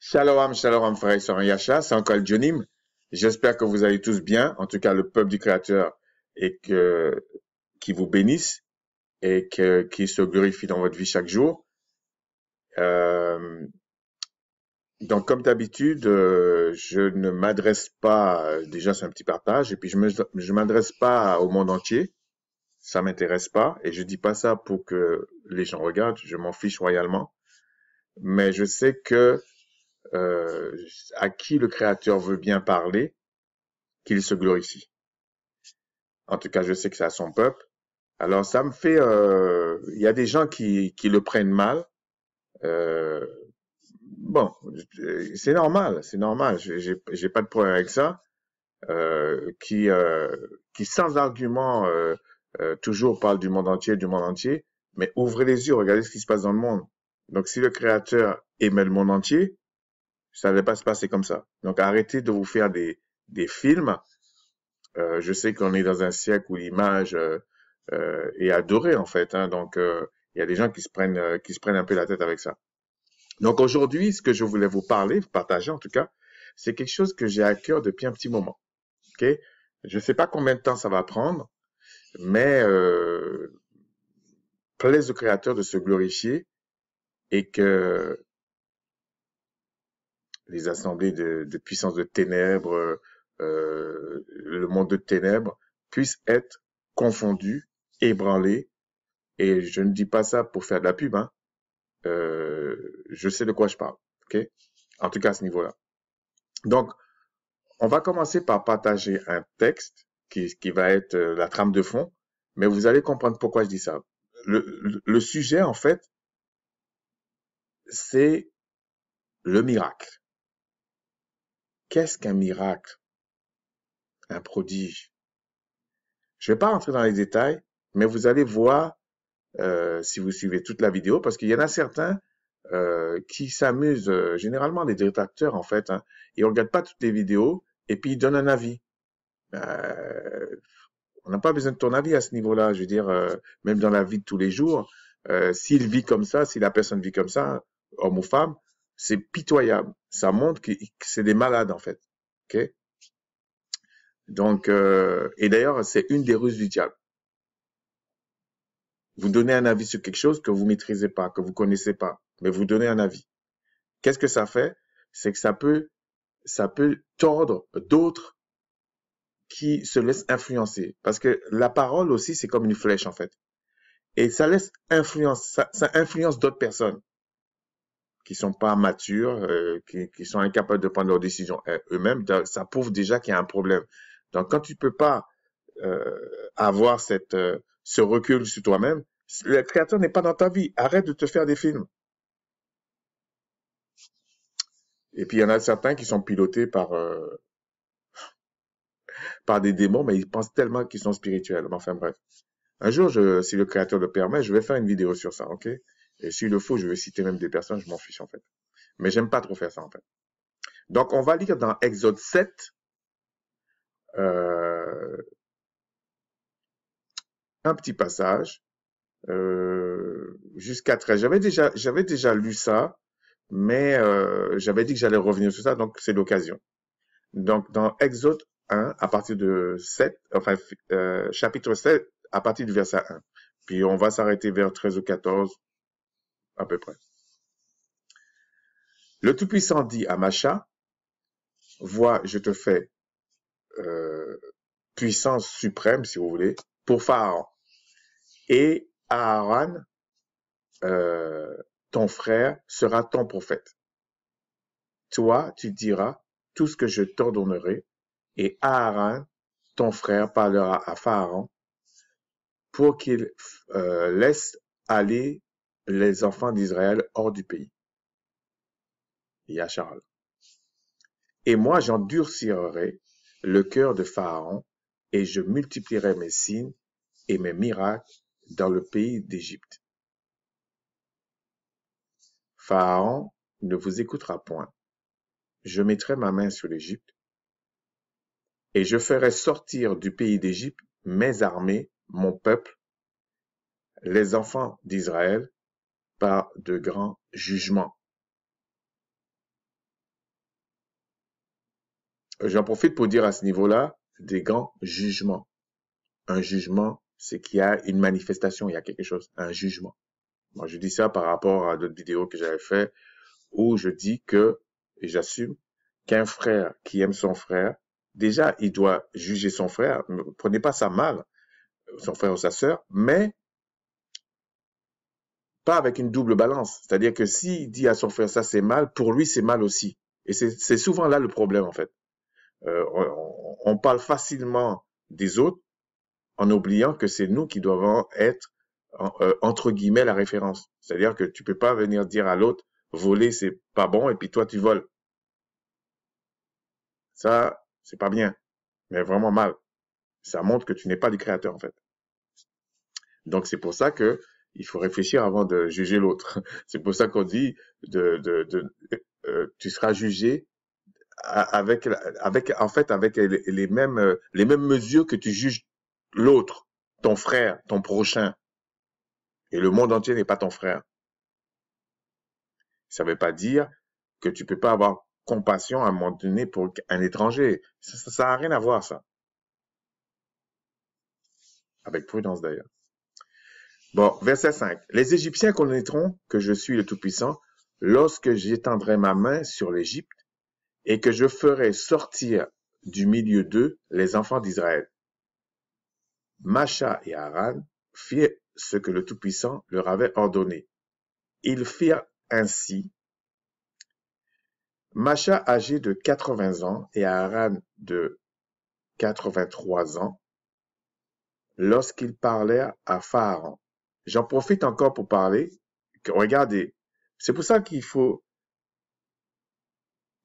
Shalom, shalom, frères et sœurs Yasha, c'est encore Jonim. J'espère que vous allez tous bien, en tout cas le peuple du Créateur, et qui vous bénisse et qui se glorifie dans votre vie chaque jour. Euh, donc, comme d'habitude, je ne m'adresse pas, déjà c'est un petit partage, et puis je m'adresse pas au monde entier, ça m'intéresse pas, et je dis pas ça pour que les gens regardent, je m'en fiche royalement, mais je sais que euh, à qui le Créateur veut bien parler, qu'il se glorifie. En tout cas, je sais que c'est à son peuple. Alors, ça me fait... Il y a des gens qui le prennent mal. Euh, bon, c'est normal, c'est normal. J'ai pas de problème avec ça. Qui sans argument, toujours parle du monde entier. Mais ouvrez les yeux, regardez ce qui se passe dans le monde. Donc, si le Créateur aimait le monde entier, ça n'allait pas se passer comme ça. Donc, arrêtez de vous faire des films. Je sais qu'on est dans un siècle où l'image est adorée en fait, hein, donc il y a des gens qui se prennent un peu la tête avec ça. Donc aujourd'hui, ce que je voulais vous parler, vous partager en tout cas, c'est quelque chose que j'ai à cœur depuis un petit moment. Ok, je sais pas combien de temps ça va prendre, mais plaise au Créateur de se glorifier et que les assemblées de puissance de ténèbres, le monde de ténèbres, puissent être confondus, ébranlés. Et je ne dis pas ça pour faire de la pub, hein. Je sais de quoi je parle, ok? En tout cas, à ce niveau-là. Donc, on va commencer par partager un texte qui va être la trame de fond, mais vous allez comprendre pourquoi je dis ça. Le sujet, en fait, c'est le miracle. Qu'est-ce qu'un miracle? Un prodige? Je ne vais pas rentrer dans les détails, mais vous allez voir si vous suivez toute la vidéo, parce qu'il y en a certains qui s'amusent, généralement des détracteurs en fait, hein, ils regardent pas toutes les vidéos et puis ils donnent un avis. Euh, on n'a pas besoin de ton avis à ce niveau-là, je veux dire, même dans la vie de tous les jours, s'il vit comme ça, si la personne vit comme ça, homme ou femme, c'est pitoyable. Ça montre que c'est des malades en fait. Ok. Donc, et d'ailleurs, c'est une des ruses du diable. Vous donnez un avis sur quelque chose que vous maîtrisez pas, que vous connaissez pas, mais vous donnez un avis. Qu'est-ce que ça fait? C'est que ça peut tordre d'autres qui se laissent influencer. Parce que la parole aussi, c'est comme une flèche, en fait. Et ça laisse influence, ça influence d'autres personnes qui sont pas matures, qui sont incapables de prendre leurs décisions eux-mêmes. Ça prouve déjà qu'il y a un problème. Donc, quand tu peux pas avoir ce recul sur toi-même, le créateur n'est pas dans ta vie. Arrête de te faire des films. Et puis, il y en a certains qui sont pilotés par des démons, mais ils pensent tellement qu'ils sont spirituels. Enfin bref. Un jour, si le créateur le permet, je vais faire une vidéo sur ça, ok? Et s'il le faut, je vais citer même des personnes, je m'en fiche en fait. Mais j'aime pas trop faire ça en fait. Donc, on va lire dans Exode 7, euh, un petit passage, jusqu'à 13. J'avais déjà lu ça, mais j'avais dit que j'allais revenir sur ça, donc c'est l'occasion. Donc, dans Exode 1, à partir de 7, enfin, chapitre 7, à partir du verset 1. Puis on va s'arrêter vers 13 ou 14, à peu près. Le Tout-Puissant dit à Macha, vois, je te fais puissance suprême, si vous voulez, pour Pharaon. Et Aaron, euh, ton frère, sera ton prophète. Toi, tu diras tout ce que je t'ordonnerai, et Aaron, ton frère, parlera à Pharaon pour qu'il laisse aller les enfants d'Israël hors du pays. Yachar. Et moi, j'endurcirai le cœur de Pharaon, et je multiplierai mes signes et mes miracles dans le pays d'Égypte. Pharaon ne vous écoutera point. Je mettrai ma main sur l'Égypte, et je ferai sortir du pays d'Égypte mes armées, mon peuple, les enfants d'Israël, par de grands jugements. J'en profite pour dire à ce niveau-là des grands jugements. Un jugement, c'est qu'il y a une manifestation, il y a quelque chose, un jugement. Moi, je dis ça par rapport à d'autres vidéos que j'avais fait où je dis que, et j'assume, qu'un frère qui aime son frère, déjà, il doit juger son frère. Ne prenez pas ça mal, son frère ou sa sœur, mais pas avec une double balance. C'est-à-dire que s'il dit à son frère ça c'est mal, pour lui c'est mal aussi. Et c'est souvent là le problème en fait. On parle facilement des autres en oubliant que c'est nous qui devons être entre guillemets la référence. C'est-à-dire que tu peux pas venir dire à l'autre voler c'est pas bon et puis toi tu voles. Ça c'est pas bien, mais vraiment mal. Ça montre que tu n'es pas du créateur en fait. Donc c'est pour ça que il faut réfléchir avant de juger l'autre. C'est pour ça qu'on dit tu seras jugé avec en fait avec les mêmes mesures que tu juges l'autre, ton frère, ton prochain. Et le monde entier n'est pas ton frère. Ça ne veut pas dire que tu peux pas avoir compassion à un moment donné pour un étranger. Ça n'a rien à voir ça. Avec prudence d'ailleurs. Bon, verset 5. Les Égyptiens connaîtront que je suis le Tout-Puissant lorsque j'étendrai ma main sur l'Égypte et que je ferai sortir du milieu d'eux les enfants d'Israël. Macha et Haran firent ce que le Tout-Puissant leur avait ordonné. Ils firent ainsi. Macha âgé de 80 ans et Haran de 83 ans lorsqu'ils parlèrent à Pharaon. J'en profite encore pour parler. Regardez, c'est pour ça qu'il faut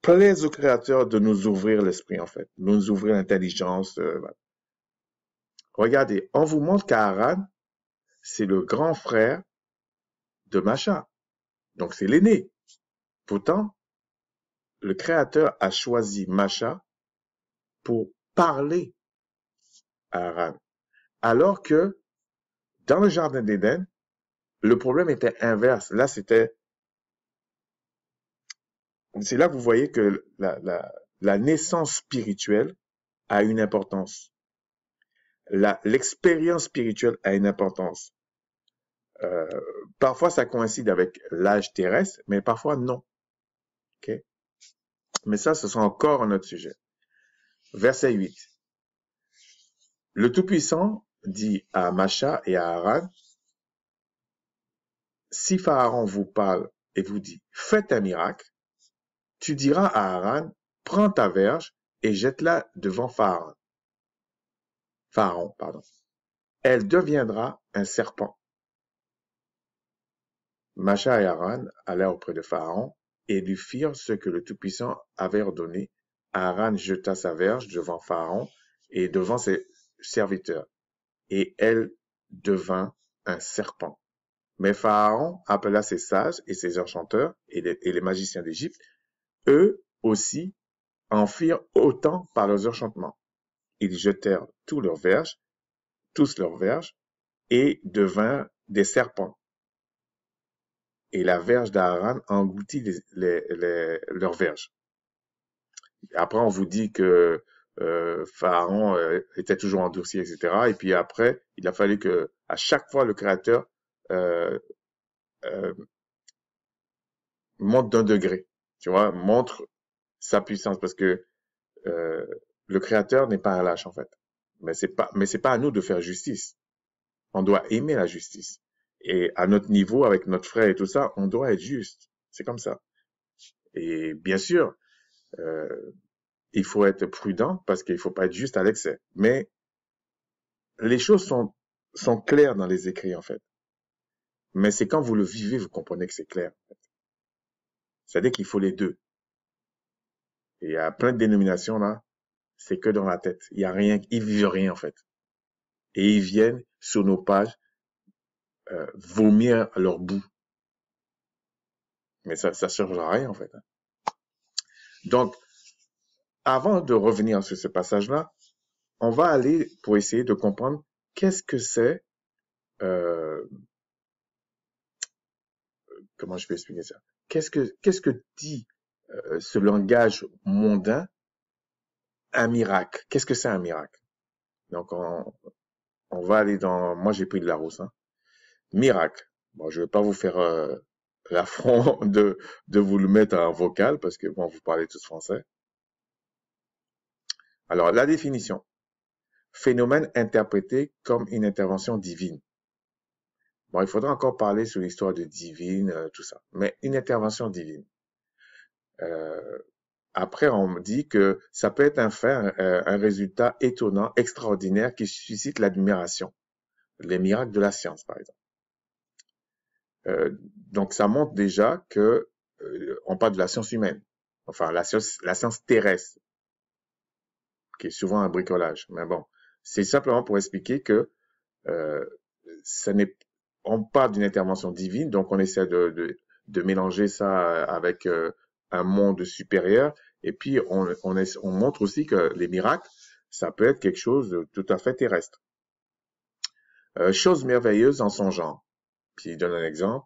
plaise au Créateur de nous ouvrir l'esprit, en fait, de nous ouvrir l'intelligence. Voilà. Regardez, on vous montre qu'Haran, c'est le grand frère de Macha. Donc, c'est l'aîné. Pourtant, le Créateur a choisi Macha pour parler à Haran. Alors que dans le jardin d'Éden, le problème était inverse. Là, c'est là que vous voyez que la naissance spirituelle a une importance. L'expérience spirituelle a une importance. Euh, Parfois, ça coïncide avec l'âge terrestre, mais parfois non. Okay? Mais ça, ce sera encore un autre sujet. Verset 8. Le Tout-Puissant dit à Macha et à Haran, si Pharaon vous parle et vous dit, faites un miracle, tu diras à Haran, prends ta verge et jette-la devant Pharaon. Pardon. Elle deviendra un serpent. Macha et Haran allèrent auprès de Pharaon et lui firent ce que le Tout-Puissant avait ordonné. Haran jeta sa verge devant Pharaon et devant ses serviteurs, et elle devint un serpent. Mais Pharaon appela ses sages et ses enchanteurs et les magiciens d'Égypte. Eux aussi en firent autant par leurs enchantements. Ils jetèrent tous leurs verges, et devinrent des serpents. Et la verge d'Aaron engloutit leurs verges. Après, on vous dit que Pharaon était toujours endurci, etc. Et puis après, il a fallu que, à chaque fois, le Créateur euh, euh, monte d'un degré, tu vois, montre sa puissance, parce que le Créateur n'est pas un lâche en fait. Mais c'est pas à nous de faire justice. On doit aimer la justice. Et à notre niveau, avec notre frère et tout ça, on doit être juste. C'est comme ça. Et bien sûr, euh, il faut être prudent parce qu'il faut pas être juste à l'excès. Mais les choses sont claires dans les écrits en fait. Mais c'est quand vous le vivez, vous comprenez que c'est clair. En fait. C'est-à-dire qu'il faut les deux. Et il y a plein de dénominations là, c'est que dans la tête. Il y a rien, ils vivent rien en fait. Et ils viennent sur nos pages vomir à leur bout. Mais ça ne changera rien en fait. Donc, avant de revenir sur ce passage-là, on va aller pour essayer de comprendre qu'est-ce que c'est, euh, comment je peux expliquer ça? Qu'est-ce que dit ce langage mondain un miracle. Qu'est-ce que c'est un miracle? Donc, on va aller dans... Moi, j'ai pris de Larousse. Hein. Miracle. Bon, je vais pas vous faire l'affront de vous le mettre en vocal parce que, bon, vous parlez tous français. Alors, la définition. Phénomène interprété comme une intervention divine. Bon, il faudra encore parler sur l'histoire de divine, tout ça. Mais une intervention divine. Euh, Après, on me dit que ça peut être un résultat étonnant, extraordinaire, qui suscite l'admiration. Les miracles de la science, par exemple. Donc, ça montre déjà que on parle de la science humaine. Enfin, la science terrestre, qui est souvent un bricolage. Mais bon, c'est simplement pour expliquer que euh, ça n'est, on parle d'une intervention divine, donc on essaie de mélanger ça avec un monde supérieur. Et puis, on montre aussi que les miracles, ça peut être quelque chose de tout à fait terrestre. Chose merveilleuse en son genre. Puis, il donne un exemple.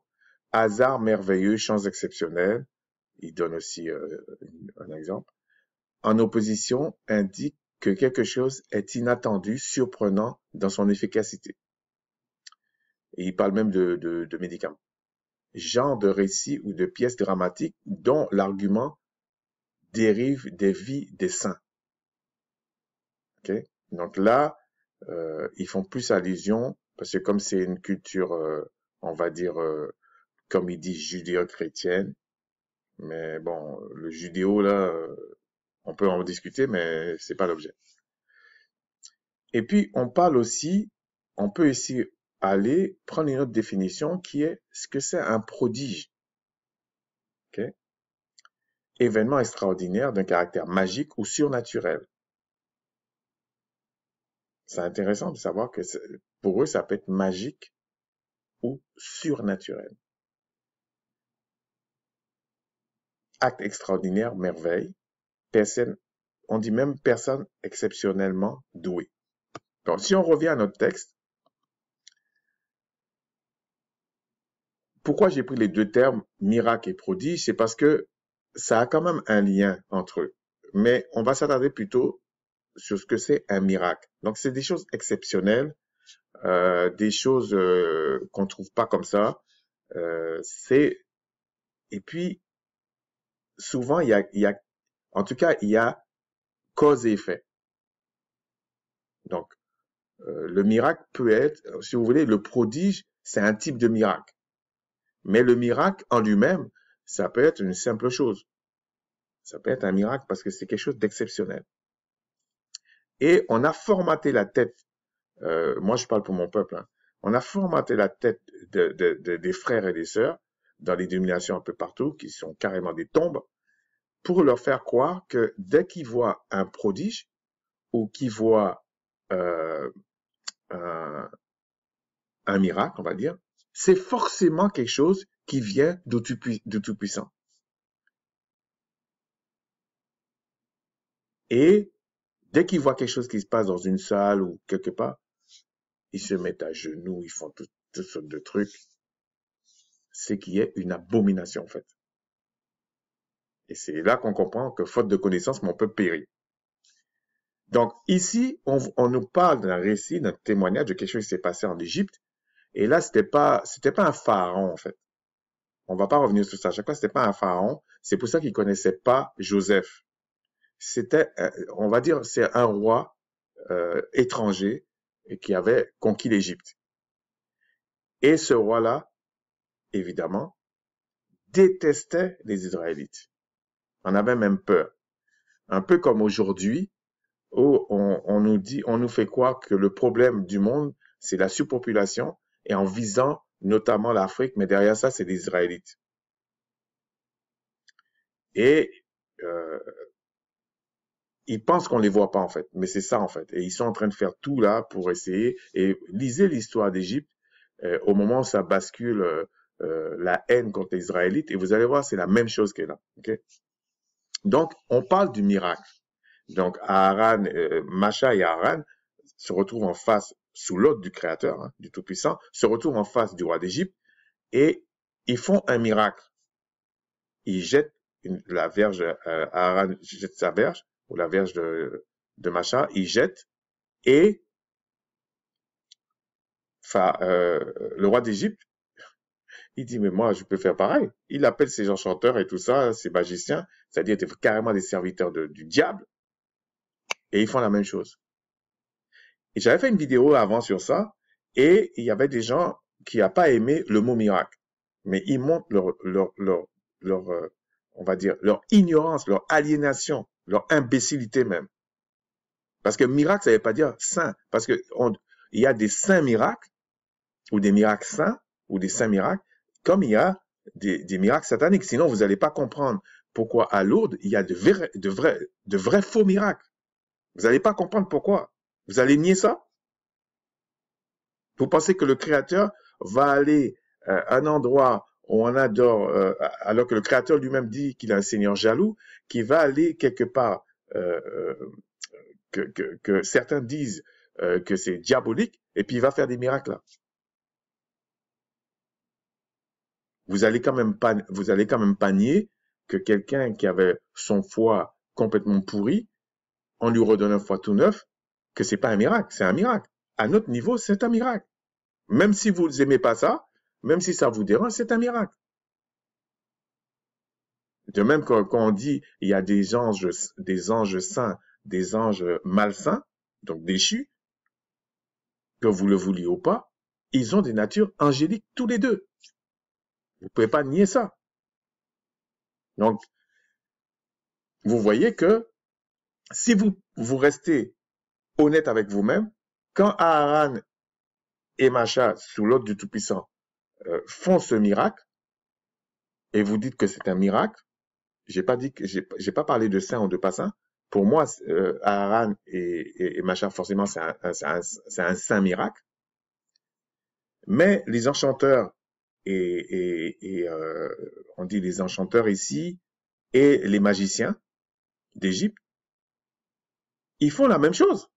Hasard merveilleux, chance exceptionnelle. Il donne aussi un exemple. En opposition, indique que quelque chose est inattendu, surprenant dans son efficacité. Et il parle même de médicaments. Genre de récit ou de pièce dramatique dont l'argument dérive des vies des saints. Okay? Donc là, ils font plus allusion, parce que comme c'est une culture, on va dire, comme il dit, judéo-chrétienne, mais bon, le judéo, là, on peut en discuter, mais c'est pas l'objet. Et puis, on peut ici aller prendre une autre définition qui est ce que c'est un prodige. Okay? Événement extraordinaire d'un caractère magique ou surnaturel. C'est intéressant de savoir que pour eux, ça peut être magique ou surnaturel. Acte extraordinaire, merveille. Personne, on dit même personne exceptionnellement douée. Donc, si on revient à notre texte, pourquoi j'ai pris les deux termes miracle et prodige? C'est parce que ça a quand même un lien entre eux. Mais on va s'attarder plutôt sur ce que c'est un miracle. Donc, c'est des choses exceptionnelles, des choses qu'on ne trouve pas comme ça. Et puis, souvent, en tout cas, il y a cause et effet. Donc, le miracle peut être, si vous voulez, le prodige, c'est un type de miracle. Mais le miracle en lui-même, ça peut être une simple chose. Ça peut être un miracle parce que c'est quelque chose d'exceptionnel. Et on a formaté la tête, moi je parle pour mon peuple, hein, on a formaté la tête des frères et des sœurs dans les dénominations un peu partout, qui sont carrément des tombes, pour leur faire croire que dès qu'ils voient un prodige ou qu'ils voient un, un miracle, on va dire, c'est forcément quelque chose qui vient de Tout-Puissant. Et dès qu'ils voient quelque chose qui se passe dans une salle ou quelque part, ils se mettent à genoux, ils font toutes sortes de trucs. C'est qu'il y a une abomination, en fait. Et c'est là qu'on comprend que, faute de connaissance, mon peuple périt. Donc, ici, on nous parle d'un récit, d'un témoignage de quelque chose qui s'est passé en Égypte. Et là, c'était pas un pharaon, en fait. On va pas revenir sur ça. À chaque fois, c'était pas un pharaon. C'est pour ça qu'ils connaissaient pas Joseph. C'était, on va dire, c'est un roi étranger et qui avait conquis l'Égypte. Et ce roi-là, évidemment, détestait les Israélites. On avait même peur. Un peu comme aujourd'hui, où on nous dit, on nous fait croire que le problème du monde, c'est la surpopulation, et en visant notamment l'Afrique, mais derrière ça, c'est les Israélites. Et ils pensent qu'on les voit pas, en fait, mais c'est ça, en fait. Et ils sont en train de faire tout là pour essayer. Et lisez l'histoire d'Égypte, au moment où ça bascule la haine contre les Israélites, et vous allez voir, c'est la même chose qui est là. Okay? Donc, on parle du miracle. Donc, Aaron, Macha et Aaron se retrouvent en face, sous l'ordre du Créateur, hein, du Tout-Puissant, se retrouvent en face du roi d'Égypte et ils font un miracle. Ils jettent la verge, Aaron jette sa verge, ou la verge de machin, il jette et le roi d'Égypte, il dit, mais moi, je peux faire pareil. Il appelle ses enchanteurs et tout ça, ses magiciens, c'est-à-dire carrément des serviteurs du diable, et ils font la même chose. Et j'avais fait une vidéo avant sur ça, et il y avait des gens qui n'ont pas aimé le mot miracle. Mais ils montrent on va dire, leur ignorance, leur aliénation, leur imbécilité même. Parce que miracle, ça ne veut pas dire saint. Parce que il y a des saints miracles, ou des miracles saints, ou des saints miracles, comme il y a des miracles sataniques. Sinon, vous n'allez pas comprendre pourquoi à Lourdes, il y a de vrais faux miracles. Vous n'allez pas comprendre pourquoi. Vous allez nier ça? Vous pensez que le Créateur va aller à un endroit où on adore, alors que le Créateur lui-même dit qu'il est un Seigneur jaloux, qui va aller quelque part que certains disent que c'est diabolique, et puis il va faire des miracles là. Vous allez quand même pas nier que quelqu'un qui avait son foie complètement pourri, on lui redonne un foie tout neuf, que c'est pas un miracle, c'est un miracle. À notre niveau, c'est un miracle. Même si vous aimez pas ça, même si ça vous dérange, c'est un miracle. De même quand on dit il y a des anges saints, des anges malsains, donc déchus, que vous le vouliez ou pas, ils ont des natures angéliques tous les deux. Vous ne pouvez pas nier ça. Donc, vous voyez que si vous restez honnête avec vous-même, quand Aaron et Macha, sous l'ordre du Tout-Puissant, font ce miracle, et vous dites que c'est un miracle, j'ai pas parlé de saint ou de pas saint. Pour moi, Aaron et Macha, forcément, c'est un saint miracle. Mais les enchanteurs on dit les enchanteurs ici et les magiciens d'Égypte, ils font la même chose.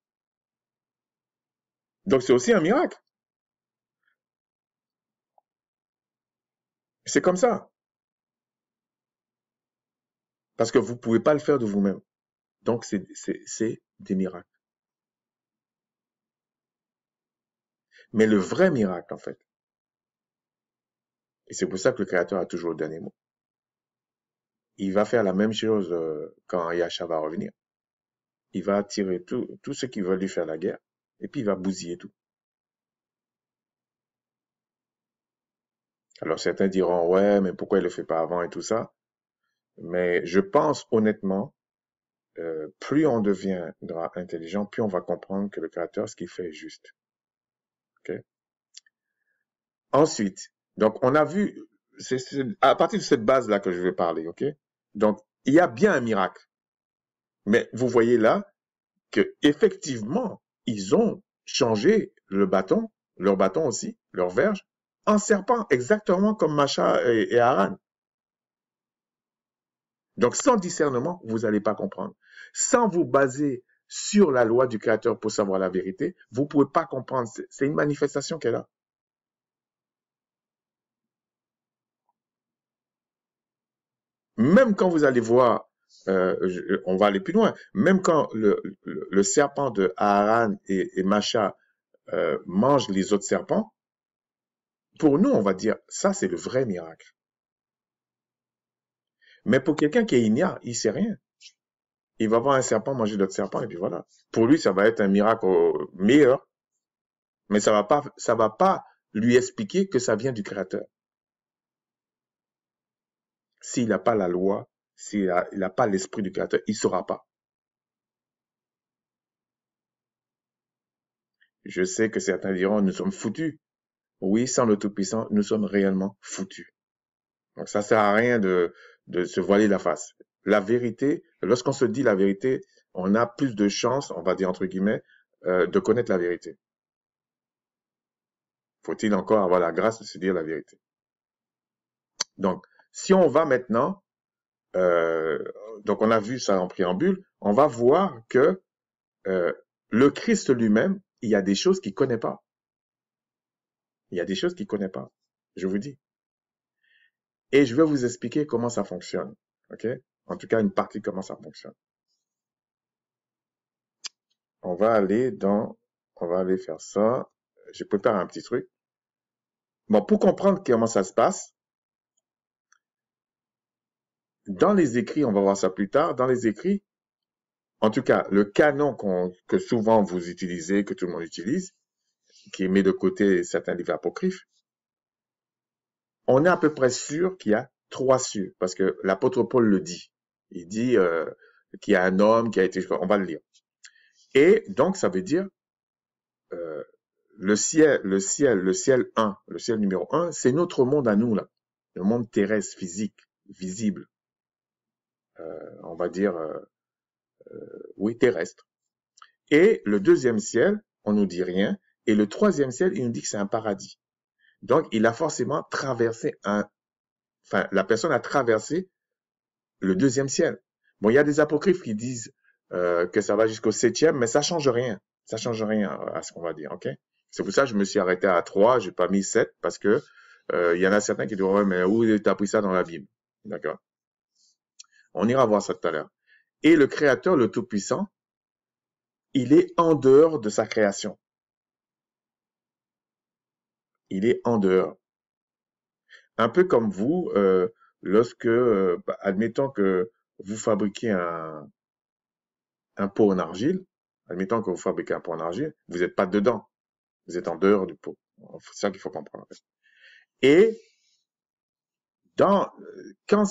Donc c'est aussi un miracle. C'est comme ça. Parce que vous ne pouvez pas le faire de vous-même. Donc c'est des miracles. Mais le vrai miracle, en fait, et c'est pour ça que le Créateur a toujours le dernier mot, il va faire la même chose quand Yahshua va revenir. Il va attirer tous ceux qui veulent lui faire la guerre, et puis il va bousiller tout. Alors certains diront, ouais, mais pourquoi il le fait pas avant et tout ça? Mais je pense honnêtement, plus on deviendra intelligent, plus on va comprendre que le Créateur, ce qu'il fait est juste. Okay? Ensuite, donc on a vu, c'est à partir de cette base-là que je vais parler, ok? Donc, il y a bien un miracle. Mais vous voyez là que effectivement, ils ont changé leur bâton aussi, leur verge, en serpent, exactement comme Macha et Aaron. Donc, sans discernement, vous n'allez pas comprendre. Sans vous baser sur la loi du Créateur pour savoir la vérité, vous ne pouvez pas comprendre. C'est une manifestation qu'elle a. Même quand vous allez voir, on va aller plus loin, même quand le serpent de Aaron et Macha mange les autres serpents, pour nous, on va dire, ça c'est le vrai miracle. Mais pour quelqu'un qui est ignare, il sait rien. Il va voir un serpent manger d'autres serpents et puis voilà. Pour lui, ça va être un miracle meilleur, mais ça va pas lui expliquer que ça vient du Créateur. S'il n'a pas la loi, s'il n'a pas l'esprit du Créateur, il ne saura pas. Je sais que certains diront, nous sommes foutus. Oui, sans le Tout-Puissant, nous sommes réellement foutus. Donc ça sert à rien de se voiler la face. La vérité, lorsqu'on se dit la vérité, on a plus de chances, on va dire entre guillemets, de connaître la vérité. Faut-il encore avoir la grâce de se dire la vérité. Donc, si on va maintenant, donc on a vu ça en préambule, on va voir que le Christ lui-même, il y a des choses qu'il connaît pas. Il y a des choses qu'il connaît pas. Je vous dis. Et je vais vous expliquer comment ça fonctionne. Ok? En tout cas, une partie comment ça fonctionne. on va aller faire ça. Je prépare un petit truc. Bon, pour comprendre comment ça se passe, dans les écrits, on va voir ça plus tard, dans les écrits, en tout cas, le canon que souvent vous utilisez, que tout le monde utilise, qui met de côté certains livres apocryphes, on est à peu près sûr qu'il y a 3 cieux, parce que l'apôtre Paul le dit. Il dit qu'il y a un homme qui a été... On va le lire. Et donc, ça veut dire euh, le ciel 1, le ciel numéro 1, c'est notre monde à nous, là. Le monde terrestre, physique, visible. On va dire, oui, terrestre. Et le deuxième ciel, on nous dit rien. Et le troisième ciel, il nous dit que c'est un paradis. Donc, il a forcément traversé la personne a traversé le deuxième ciel. Bon, il y a des apocryphes qui disent que ça va jusqu'au 7e, mais ça change rien. Ça change rien à ce qu'on va dire, ok? C'est pour ça que je me suis arrêté à 3, j'ai pas mis 7, parce que il y en a certains qui disent, ouais, mais où t'as pris ça dans la Bible? D'accord? On ira voir ça tout à l'heure. Et le Créateur, le Tout-Puissant, il est en dehors de sa création. Il est en dehors. Un peu comme vous, lorsque, admettons que vous fabriquez un pot en argile, admettons que vous fabriquez un pot en argile, vous n'êtes pas dedans, vous êtes en dehors du pot. C'est ça qu'il faut comprendre. Et dans, quand,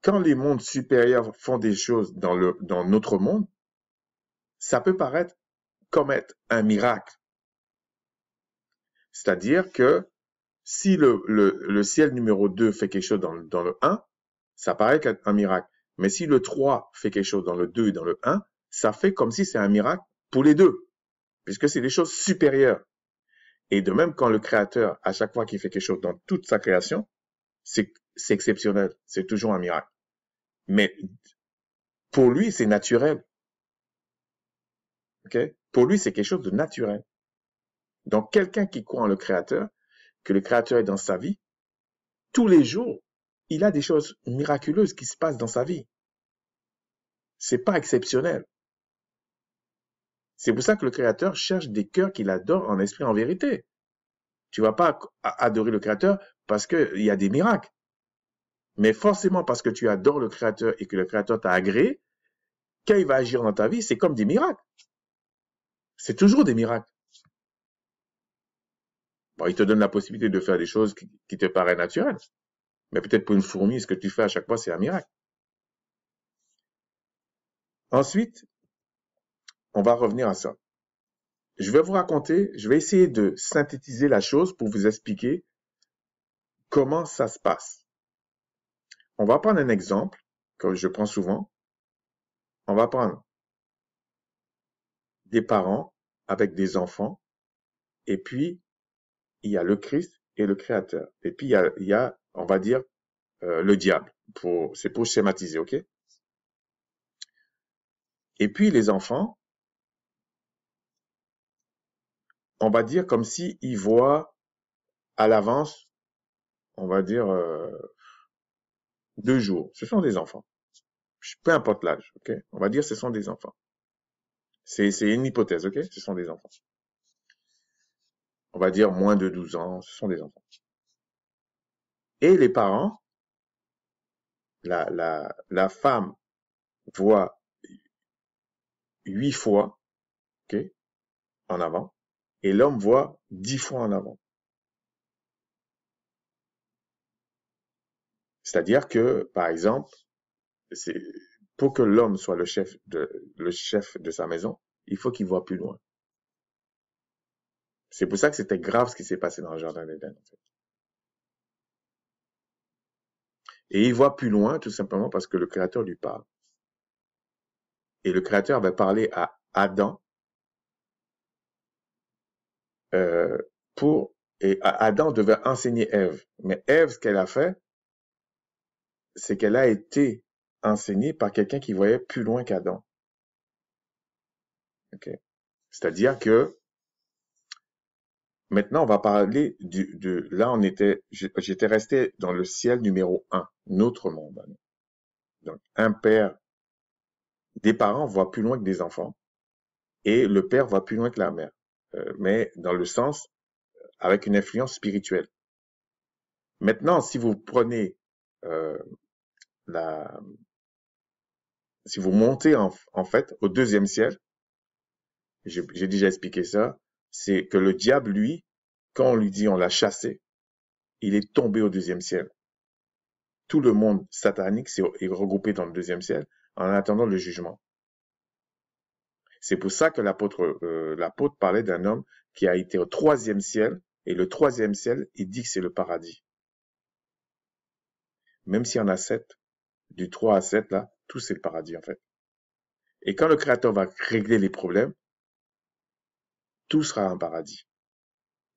quand les mondes supérieurs font des choses dans notre monde, ça peut paraître comme être un miracle. C'est-à-dire que si le ciel numéro 2 fait quelque chose dans le 1, ça paraît être un miracle. Mais si le 3 fait quelque chose dans le 2 et dans le 1, ça fait comme si c'est un miracle pour les deux, puisque c'est des choses supérieures. Et de même, quand le Créateur, à chaque fois qu'il fait quelque chose dans toute sa création, c'est exceptionnel, c'est toujours un miracle. Mais pour lui, c'est naturel. Okay? Pour lui, c'est quelque chose de naturel. Donc, quelqu'un qui croit en le Créateur, que le Créateur est dans sa vie, tous les jours, il a des choses miraculeuses qui se passent dans sa vie. C'est pas exceptionnel. C'est pour ça que le Créateur cherche des cœurs qu'il adore en esprit, en vérité. Tu vas pas adorer le Créateur parce qu'il y a des miracles. Mais forcément parce que tu adores le Créateur et que le Créateur t'a agréé, quand il va agir dans ta vie, c'est comme des miracles. C'est toujours des miracles. Bon, il te donne la possibilité de faire des choses qui te paraissent naturelles. Mais peut-être pour une fourmi, ce que tu fais à chaque fois, c'est un miracle. Ensuite, on va revenir à ça. Je vais essayer de synthétiser la chose pour vous expliquer comment ça se passe. On va prendre un exemple, que je prends souvent. On va prendre des parents avec des enfants, et puis il y a le Christ et le Créateur. Et puis il y a on va dire, le diable. C'est pour schématiser, ok? Et puis les enfants, on va dire comme si ils voient à l'avance, on va dire 2 jours. Ce sont des enfants. Peu importe l'âge, ok? On va dire ce sont des enfants. C'est une hypothèse, ok? Ce sont des enfants. On va dire moins de 12 ans, ce sont des enfants. Et les parents, la femme voit 8 fois, ok, en avant, et l'homme voit 10 fois en avant. C'est-à-dire que, par exemple, pour que l'homme soit le chef de sa maison, il faut qu'il voit plus loin. C'est pour ça que c'était grave ce qui s'est passé dans le jardin d'Éden, en fait. Et il voit plus loin, tout simplement parce que le Créateur lui parle. Et le Créateur avait parlé à Adam euh, et Adam devait enseigner Ève. Mais Ève, ce qu'elle a fait, c'est qu'elle a été enseignée par quelqu'un qui voyait plus loin qu'Adam. Okay? C'est-à-dire que maintenant, on va parler là, j'étais resté dans le ciel numéro 1, notre monde. Donc, un père, des parents voient plus loin que des enfants. et le père va plus loin que la mère, mais dans le sens avec une influence spirituelle. Maintenant, si vous prenez euh, la, si vous montez en fait au deuxième ciel, j'ai déjà expliqué ça, c'est que le diable, lui, quand on lui dit on l'a chassé, il est tombé au deuxième ciel. Tout le monde satanique est regroupé dans le deuxième ciel en attendant le jugement. C'est pour ça que l'apôtre parlait d'un homme qui a été au troisième ciel, et le troisième ciel, il dit que c'est le paradis. Même s'il y en a 7, du 3 à 7, là, tout c'est le paradis en fait. Et quand le Créateur va régler les problèmes, tout sera un paradis,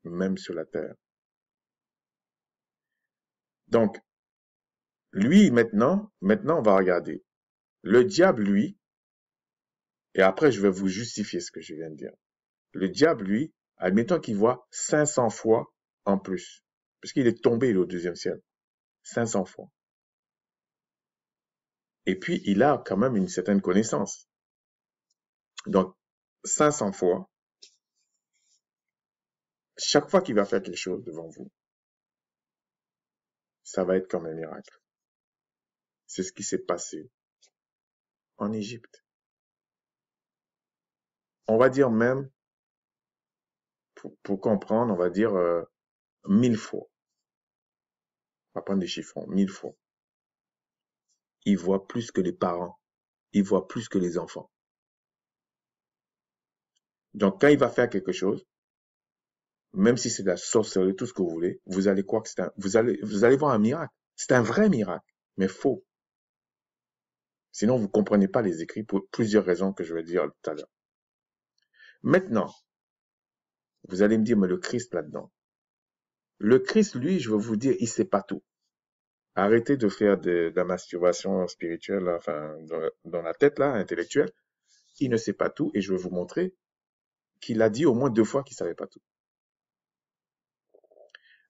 même sur la terre. Donc, lui, maintenant, on va regarder. Le diable, lui, et après je vais vous justifier ce que je viens de dire. Le diable, lui, admettons qu'il voit 500 fois en plus, puisqu'il est tombé au deuxième ciel, 500 fois. Et puis, il a quand même une certaine connaissance. Donc, 500 fois, chaque fois qu'il va faire quelque chose devant vous, ça va être comme un miracle. C'est ce qui s'est passé en Égypte. On va dire même, pour comprendre, on va dire 1000 fois. On va prendre des chiffres, 1000 fois. Il voit plus que les parents. Il voit plus que les enfants. Donc, quand il va faire quelque chose, même si c'est de la sorcellerie, tout ce que vous voulez, vous allez croire que vous allez voir un miracle. C'est un vrai miracle, mais faux. Sinon, vous ne comprenez pas les écrits pour plusieurs raisons que je vais dire tout à l'heure. Maintenant, vous allez me dire, mais le Christ là-dedans. Le Christ, lui, je vais vous dire, il ne sait pas tout. Arrêtez de faire de la masturbation spirituelle, enfin, dans la tête, là, intellectuelle. Il ne sait pas tout et je vais vous montrer qu'il a dit au moins 2 fois qu'il ne savait pas tout.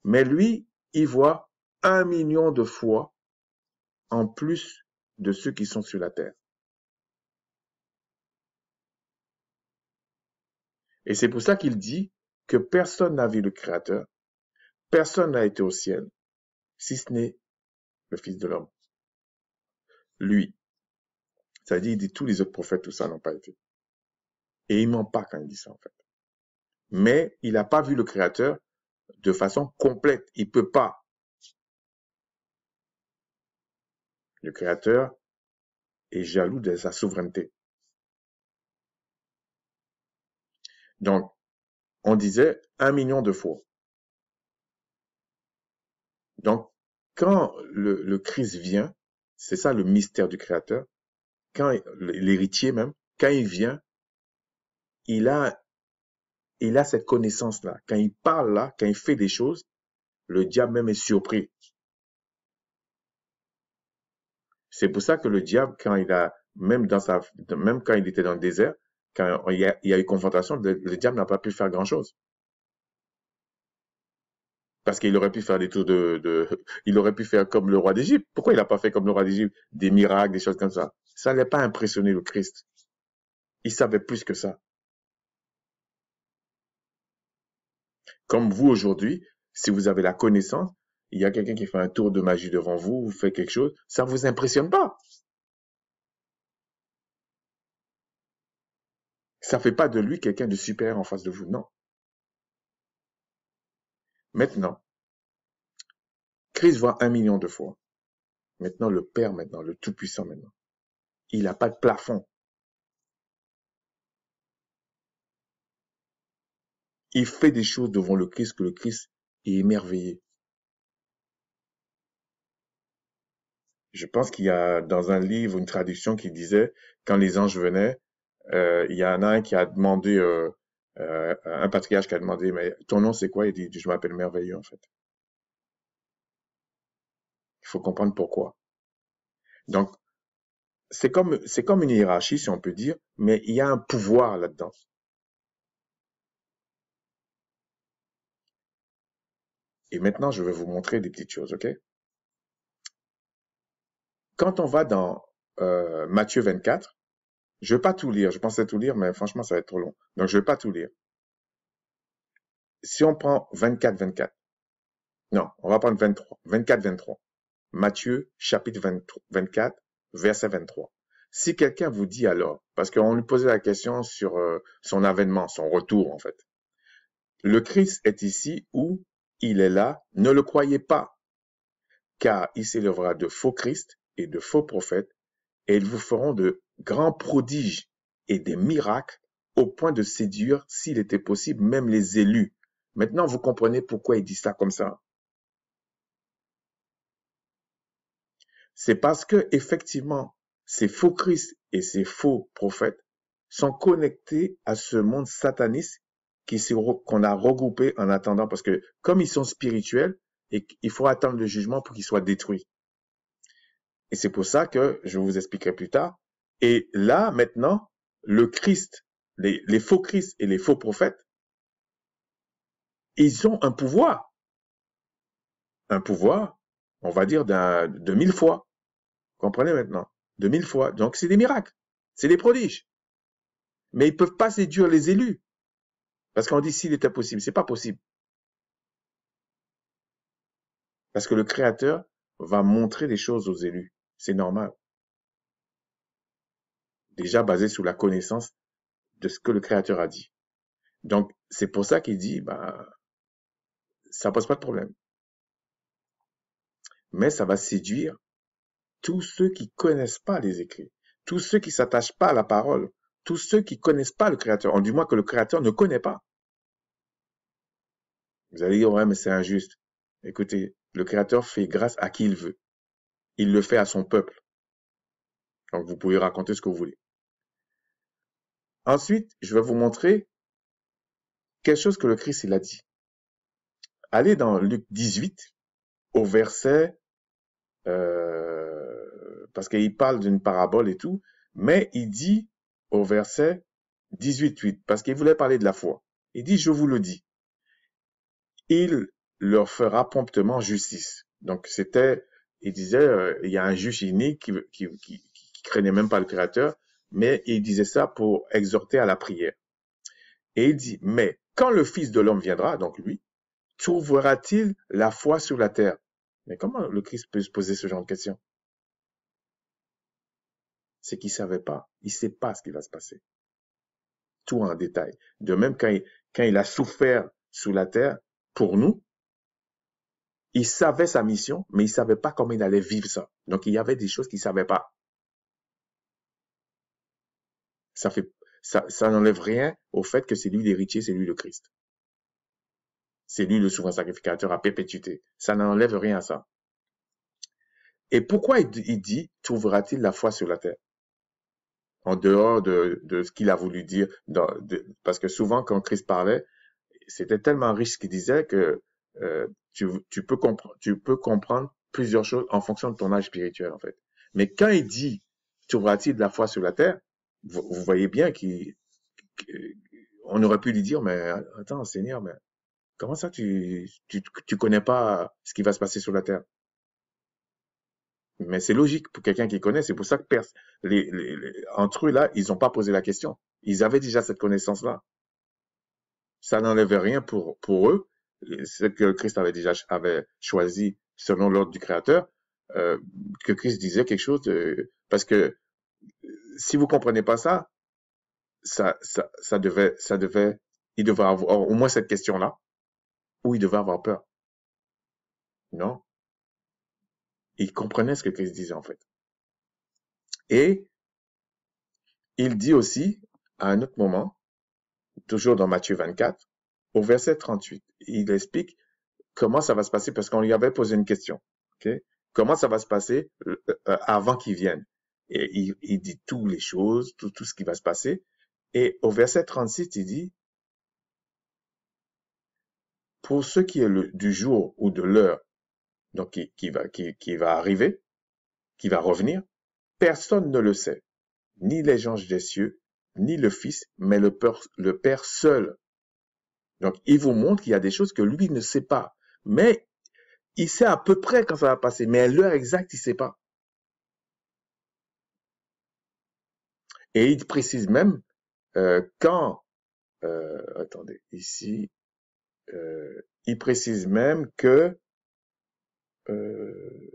Mais lui, il voit 1 million de fois en plus de ceux qui sont sur la terre. Et c'est pour ça qu'il dit que personne n'a vu le Créateur, personne n'a été au ciel, si ce n'est le Fils de l'homme. Lui. C'est-à-dire, il dit tous les autres prophètes, tout ça n'ont pas été. Et il ment pas quand il dit ça, en fait. Mais il n'a pas vu le Créateur de façon complète. Il peut pas. Le Créateur est jaloux de sa souveraineté. Donc, on disait 1 million de fois. Donc, quand le Christ vient, c'est ça le mystère du Créateur, quand l'héritier même, quand il vient, il a cette connaissance-là. Quand il parle là, quand il fait des choses, le diable même est surpris. C'est pour ça que le diable, quand il a, même quand il était dans le désert, quand il y a eu confrontation, le diable n'a pas pu faire grand-chose. Parce qu'il aurait pu faire des tours il aurait pu faire comme le roi d'Égypte. Pourquoi il n'a pas fait comme le roi d'Égypte? Des miracles, des choses comme ça. Ça n'allait pas impressionner le Christ. Il savait plus que ça. Comme vous aujourd'hui, si vous avez la connaissance, il y a quelqu'un qui fait un tour de magie devant vous, vous fait quelque chose, ça ne vous impressionne pas. Ça ne fait pas de lui quelqu'un de supérieur en face de vous, non. Maintenant, Christ voit 1 million de fois. Maintenant, le Père, maintenant, le Tout-Puissant, maintenant. Il n'a pas de plafond. Il fait des choses devant le Christ que le Christ est émerveillé. Je pense qu'il y a dans un livre une traduction qui disait, quand les anges venaient, il y en a un qui a demandé, un patriarche qui a demandé, mais ton nom c'est quoi? Il dit, je m'appelle Merveilleux en fait. Il faut comprendre pourquoi. Donc, c'est comme une hiérarchie, si on peut dire, mais il y a un pouvoir là-dedans. Et maintenant, je vais vous montrer des petites choses, ok? Quand on va dans Matthieu 24, Je vais pas tout lire. Je pensais tout lire, mais franchement, ça va être trop long. Donc, je vais pas tout lire. Si on prend 24-24, non, on va prendre 23, 24-23. Matthieu, chapitre 24, verset 23. Si quelqu'un vous dit alors, parce qu'on lui posait la question sur son avènement, son retour, en fait. Le Christ est ici ou il est là, ne le croyez pas, car il s'élèvera de faux Christ et de faux prophètes, et ils vous feront de grands prodiges et des miracles au point de séduire, s'il était possible, même les élus. Maintenant, vous comprenez pourquoi il dit ça comme ça. C'est parce que, effectivement, ces faux Christ et ces faux prophètes sont connectés à ce monde sataniste qu'on a regroupé en attendant, parce que comme ils sont spirituels, il faut attendre le jugement pour qu'ils soient détruits. Et c'est pour ça que je vous expliquerai plus tard. Et là, maintenant, le Christ, les faux Christ et les faux prophètes, ils ont un pouvoir, on va dire, de 1000 fois. Comprenez maintenant? De 1000 fois. Donc, c'est des miracles. C'est des prodiges. Mais ils peuvent pas séduire les élus. Parce qu'on dit s'il était possible. C'est pas possible. Parce que le Créateur va montrer des choses aux élus. C'est normal. Déjà basé sur la connaissance de ce que le Créateur a dit. Donc, c'est pour ça qu'il dit, bah, ça pose pas de problème. Mais ça va séduire tous ceux qui connaissent pas les écrits. Tous ceux qui s'attachent pas à la parole. Tous ceux qui connaissent pas le Créateur. Du moins que le Créateur ne connaît pas. Vous allez dire, ouais, mais c'est injuste. Écoutez, le Créateur fait grâce à qui il veut. Il le fait à son peuple. Donc, vous pouvez raconter ce que vous voulez. Ensuite, je vais vous montrer quelque chose que le Christ, il a dit. Allez dans Luc 18, au verset, parce qu'il parle d'une parabole et tout, mais il dit au verset 18-8, parce qu'il voulait parler de la foi. Il dit, je vous le dis, il leur fera promptement justice. Donc, il disait, il y a un juge inique qui craignait même pas le Créateur, mais il disait ça pour exhorter à la prière. Et il dit, mais quand le Fils de l'homme viendra, donc lui, trouvera-t-il la foi sur la terre? Mais comment le Christ peut se poser ce genre de questions? C'est qu'il savait pas. Il sait pas ce qui va se passer. Tout en détail. De même, quand il a souffert sur la terre pour nous, il savait sa mission, mais il savait pas comment il allait vivre ça. Donc, il y avait des choses qu'il savait pas. Ça n'enlève rien au fait que c'est lui l'héritier, c'est lui le Christ. C'est lui le souverain sacrificateur à perpétuité. Ça n'enlève rien à ça. Et pourquoi il dit, trouvera-t-il la foi sur la terre? En dehors de ce qu'il a voulu dire, parce que souvent quand Christ parlait, c'était tellement riche ce qu'il disait que tu peux comprendre plusieurs choses en fonction de ton âge spirituel en fait. Mais quand il dit trouvera-t-il de la foi sur la terre, vous voyez bien qu'on aurait pu lui dire mais attends Seigneur, mais comment ça tu connais pas ce qui va se passer sur la terre? Mais c'est logique pour quelqu'un qui connaît. C'est pour ça que entre eux, là, ils n'ont pas posé la question. Ils avaient déjà cette connaissance-là. Ça n'enlevait rien pour eux. Ce que Christ avait choisi selon l'ordre du Créateur, que Christ disait quelque chose parce que si vous comprenez pas ça, il devait avoir au moins cette question-là, ou il devait avoir peur. Non? Il comprenait ce que Christ disait, en fait. Et il dit aussi, à un autre moment, toujours dans Matthieu 24, au verset 38, il explique comment ça va se passer parce qu'on lui avait posé une question. Okay? Comment ça va se passer avant qu'il vienne? Et il dit toutes les choses, tout ce qui va se passer. Et au verset 36, il dit, pour ce qui est du jour ou de l'heure, donc qui va arriver, qui va revenir, personne ne le sait, ni les anges des cieux, ni le Fils, mais le Père seul. Donc, il vous montre qu'il y a des choses que lui ne sait pas. Mais il sait à peu près quand ça va passer. Mais à l'heure exacte, il ne sait pas. Et il précise même quand, attendez, ici, il précise même que, euh,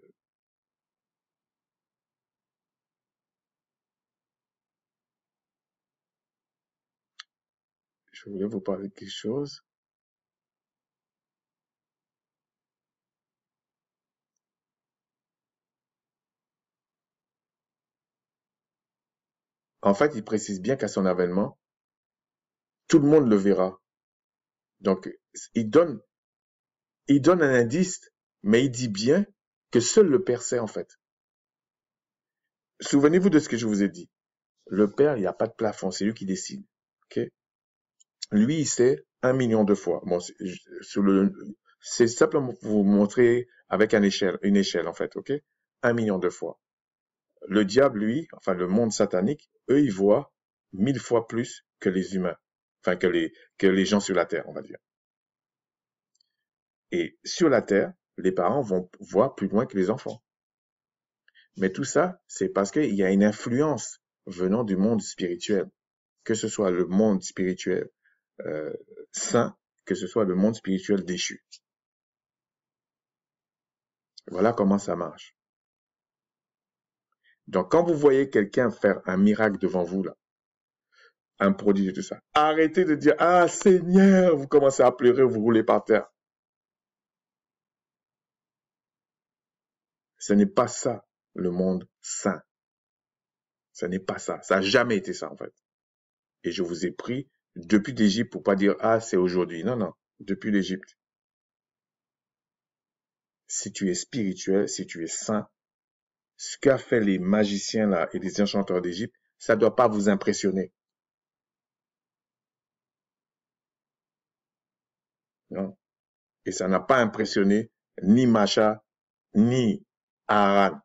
je voulais vous parler de quelque chose. En fait, il précise bien qu'à son avènement, tout le monde le verra. Donc, il donne, il donne un indice, mais il dit bien que seul le Père sait, en fait. Souvenez-vous de ce que je vous ai dit. Le Père, il n'y a pas de plafond, c'est lui qui décide. Ok? Lui, il sait 1 million de fois. Bon, c'est simplement pour vous montrer avec une échelle, en fait. Ok? 1 million de fois. Le diable, lui, enfin le monde satanique, eux, ils voient 1000 fois plus que les humains. Enfin, que les gens sur la terre, on va dire. Et sur la terre, les parents vont voir plus loin que les enfants. Mais tout ça, c'est parce qu'il y a une influence venant du monde spirituel. Que ce soit le monde spirituel euh, saint, que ce soit le monde spirituel déchu. Voilà comment ça marche. Donc, quand vous voyez quelqu'un faire un miracle devant vous, là, un prodige et tout ça, arrêtez de dire, ah Seigneur, vous commencez à pleurer, vous roulez par terre. Ce n'est pas ça, le monde saint. Ce n'est pas ça. Ça n'a jamais été ça, en fait. Et je vous ai pris depuis l'Égypte pour pas dire, ah, c'est aujourd'hui. Non, non, depuis l'Égypte. Si tu es spirituel, si tu es saint, ce qu'a fait les magiciens là et les enchanteurs d'Égypte, ça ne doit pas vous impressionner. Non. Et ça n'a pas impressionné ni Macha, ni Aaron.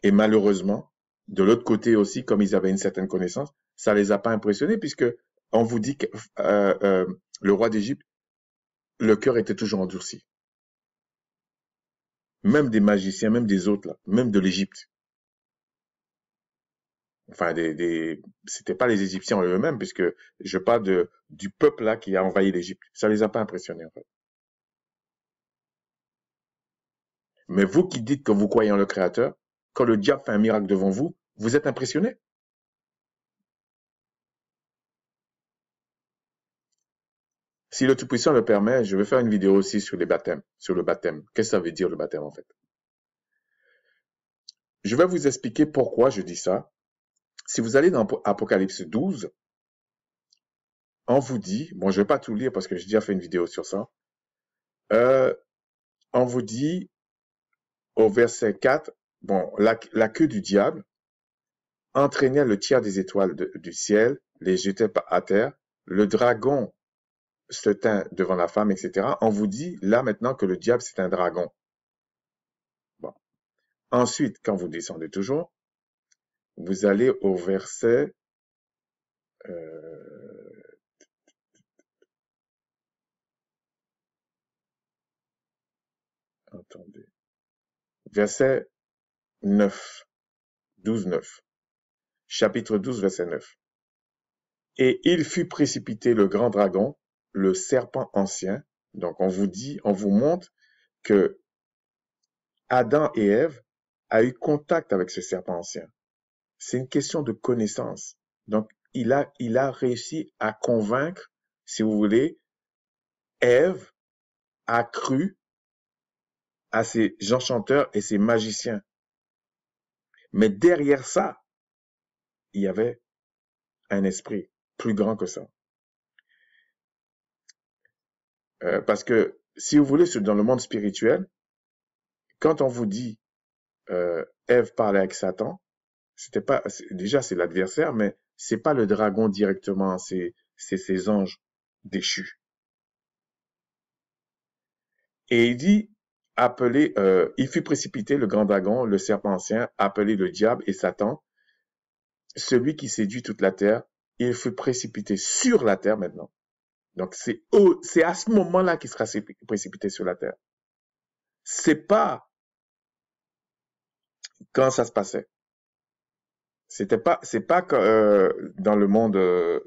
Et malheureusement, de l'autre côté aussi, comme ils avaient une certaine connaissance, ça les a pas impressionnés puisque on vous dit que le roi d'Égypte, le cœur était toujours endurci. Même des magiciens, même des autres là, même de l'Égypte. Enfin, c'était pas les Égyptiens en eux-mêmes, puisque je parle du peuple là qui a envahi l'Égypte. Ça les a pas impressionnés en fait. Mais vous qui dites que vous croyez en le Créateur, quand le diable fait un miracle devant vous, vous êtes impressionné. Si le Tout-Puissant le permet, je vais faire une vidéo aussi sur les baptêmes, sur le baptême. Qu'est-ce que ça veut dire le baptême en fait? Je vais vous expliquer pourquoi je dis ça. Si vous allez dans Apocalypse 12, on vous dit, bon, je vais pas tout lire parce que j'ai déjà fait une vidéo sur ça. Euh, on vous dit au verset 4, bon, la queue du diable entraînait le tiers des étoiles du ciel, les jetait à terre, le dragon se tint devant la femme, etc. On vous dit là maintenant que le diable c'est un dragon. Bon. Ensuite, quand vous descendez toujours, vous allez au verset attendez, verset 9, 12, 9. Chapitre 12, verset 9. Et il fut précipité le grand dragon, le serpent ancien. Donc on vous montre que Adam et Ève a eu contact avec ce serpent ancien. C'est une question de connaissance. Donc il a réussi à convaincre, si vous voulez, Ève a cru à ces enchanteurs et ces magiciens. Mais derrière ça, il y avait un esprit plus grand que ça. Parce que, si vous voulez, dans le monde spirituel, quand on vous dit Ève parlait avec Satan, c'était pas déjà c'est l'adversaire, mais c'est pas le dragon directement, c'est ses anges déchus. Et il dit il fut précipité le grand dragon, le serpent ancien, appelé le diable et Satan, celui qui séduit toute la terre. Il fut précipité sur la terre maintenant. Donc c'est à ce moment-là qu'il sera précipité sur la terre. C'est pas quand ça se passait. C'est pas que, dans le monde,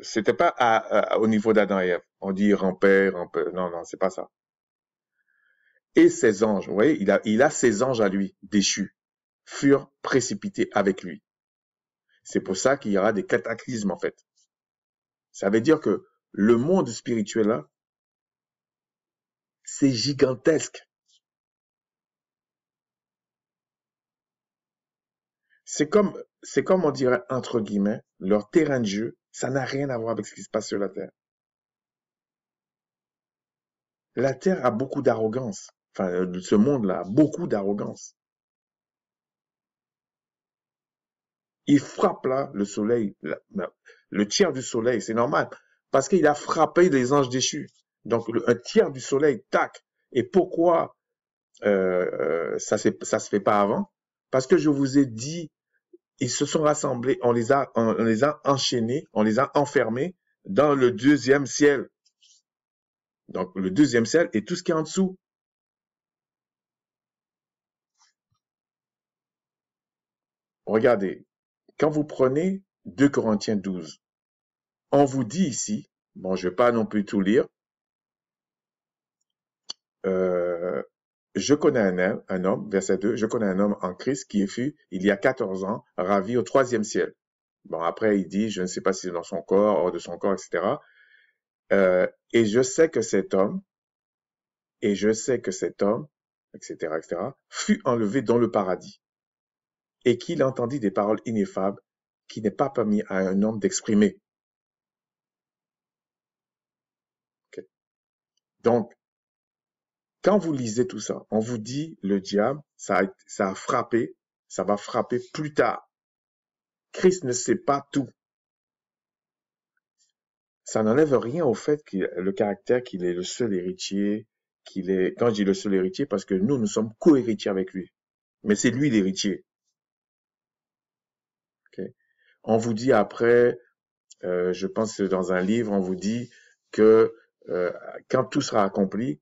c'était pas au niveau d'Adam et Ève. On dit rampait, rampait. Non, non, c'est pas ça. Et ses anges, vous voyez, il a ses anges à lui, déchus, furent précipités avec lui. C'est pour ça qu'il y aura des cataclysmes, en fait. Ça veut dire que le monde spirituel, là, c'est gigantesque. C'est comme on dirait, entre guillemets, leur terrain de jeu, ça n'a rien à voir avec ce qui se passe sur la Terre. La Terre a beaucoup d'arrogance. Enfin, ce monde-là a beaucoup d'arrogance. Il frappe là, le soleil, le tiers du soleil, c'est normal, parce qu'il a frappé les anges déchus. Donc, un tiers du soleil, tac. Et pourquoi ça se fait pas avant? Parce que je vous ai dit, ils se sont rassemblés, on les a enchaînés, on les a enfermés dans le deuxième ciel. Donc, le deuxième ciel et tout ce qui est en dessous. Regardez, quand vous prenez 2 Corinthiens 12, on vous dit ici, bon, je vais pas non plus tout lire, je connais un homme, verset 2, je connais un homme en Christ qui fut, il y a 14 ans, ravi au 3e ciel. Bon, après, il dit, je ne sais pas si c'est dans son corps, hors de son corps, etc. Et je sais que cet homme, etc., fut enlevé dans le paradis, et qu'il entendit des paroles ineffables qui n'est pas permis à un homme d'exprimer. Okay. Donc, quand vous lisez tout ça, on vous dit, le diable, ça a frappé, ça va frapper plus tard. Christ ne sait pas tout. Ça n'enlève rien au fait que le caractère qu'il est le seul héritier, quand je dis le seul héritier, parce que nous sommes co-héritiers avec lui. Mais c'est lui l'héritier. Okay. On vous dit après, je pense que dans un livre, on vous dit que quand tout sera accompli,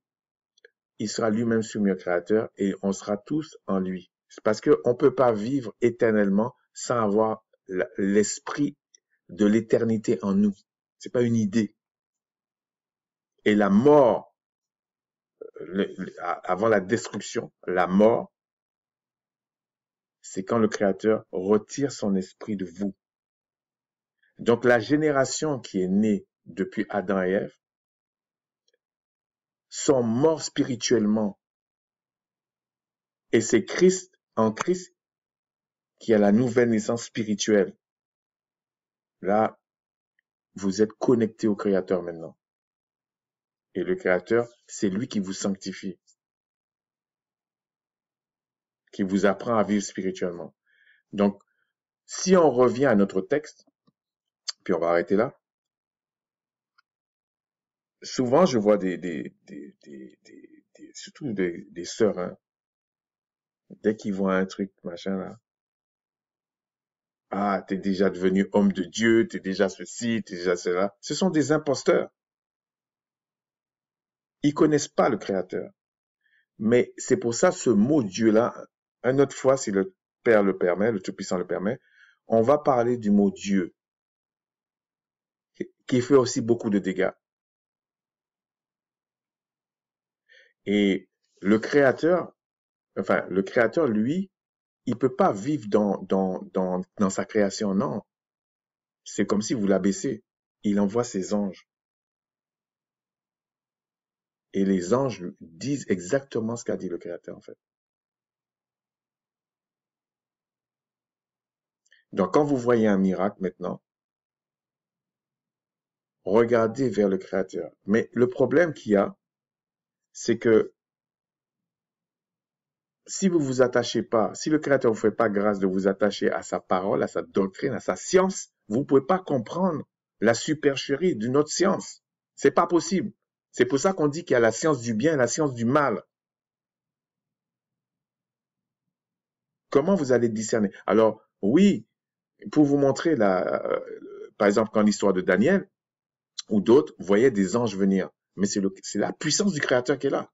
il sera lui-même soumis au Créateur et on sera tous en lui. C'est parce qu'on ne peut pas vivre éternellement sans avoir l'esprit de l'éternité en nous. C'est pas une idée. Et la mort, avant la destruction, la mort, c'est quand le Créateur retire son esprit de vous. Donc la génération qui est née depuis Adam et Ève sont morts spirituellement. Et c'est Christ, en Christ, qui a la nouvelle naissance spirituelle. Là, vous êtes connecté au Créateur maintenant. Et le Créateur, c'est lui qui vous sanctifie, qui vous apprend à vivre spirituellement. Donc, si on revient à notre texte, puis on va arrêter là, souvent je vois surtout des sœurs, hein, dès qu'ils voient un truc, machin là, ah, t'es déjà devenu homme de Dieu, t'es déjà ceci, t'es déjà cela. Ce sont des imposteurs. Ils connaissent pas le Créateur. Mais c'est pour ça ce mot Dieu-là, une autre fois, si le Père le permet, le Tout-Puissant le permet, on va parler du mot Dieu, qui fait aussi beaucoup de dégâts. Et le Créateur, lui, il peut pas vivre dans sa création, non. C'est comme si vous l'abaissez. Il envoie ses anges. Et les anges disent exactement ce qu'a dit le Créateur, en fait. Donc, quand vous voyez un miracle maintenant, regardez vers le Créateur. Mais le problème qu'il y a, c'est que si vous vous attachez pas, si le Créateur vous fait pas grâce de vous attacher à sa parole, à sa doctrine, à sa science, vous pouvez pas comprendre la supercherie d'une autre science. C'est pas possible. C'est pour ça qu'on dit qu'il y a la science du bien et la science du mal. Comment vous allez discerner? Alors, oui, pour vous montrer par exemple, quand l'histoire de Daniel ou d'autres voyaient des anges venir. Mais c'est la puissance du Créateur qui est là.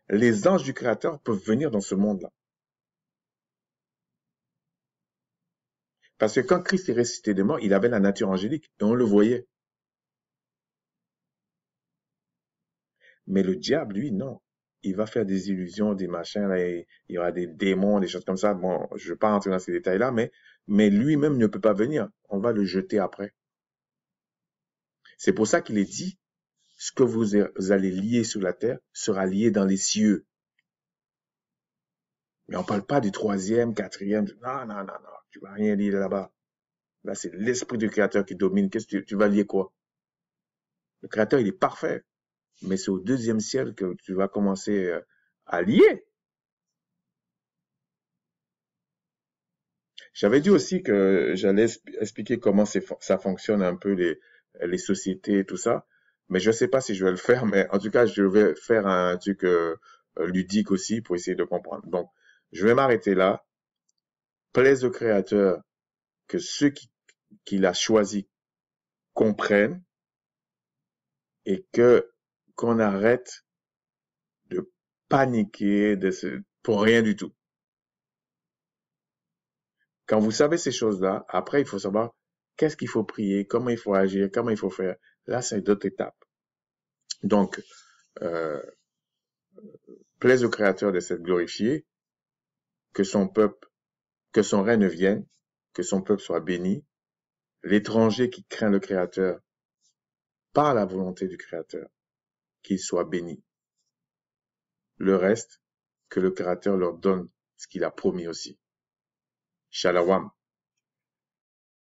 Les anges du Créateur peuvent venir dans ce monde-là. Parce que quand Christ est ressuscité des morts, il avait la nature angélique et on le voyait. Mais le diable, lui, non. Il va faire des illusions, des machins, là, il y aura des démons, des choses comme ça. Bon, je ne vais pas rentrer dans ces détails-là, mais lui-même ne peut pas venir. On va le jeter après. C'est pour ça qu'il est dit, ce que vous allez lier sur la terre sera lié dans les cieux. Mais on ne parle pas du troisième, quatrième. Non, non, non, non. Tu vas rien lier là-bas. Là, c'est l'esprit du Créateur qui domine. Qu'est-ce que tu vas lier quoi? Le Créateur, il est parfait. Mais c'est au deuxième ciel que tu vas commencer à lier. J'avais dit aussi que j'allais expliquer comment ça fonctionne un peu les sociétés et tout ça. Mais je ne sais pas si je vais le faire. Mais en tout cas, je vais faire un truc ludique aussi pour essayer de comprendre. Donc, je vais m'arrêter là. Plaise au Créateur que ceux qu'il a choisis comprennent et qu'on arrête de paniquer pour rien du tout. Quand vous savez ces choses-là, après, il faut savoir qu'est-ce qu'il faut prier, comment il faut agir, comment il faut faire. Là, c'est d'autres étapes. Donc, euh, plaise au Créateur de s'être glorifié, que son peuple, que son règne vienne, que son peuple soit béni. L'étranger qui craint le Créateur, par la volonté du Créateur, qu'il soit béni. Le reste, que le Créateur leur donne ce qu'il a promis aussi. Shalom.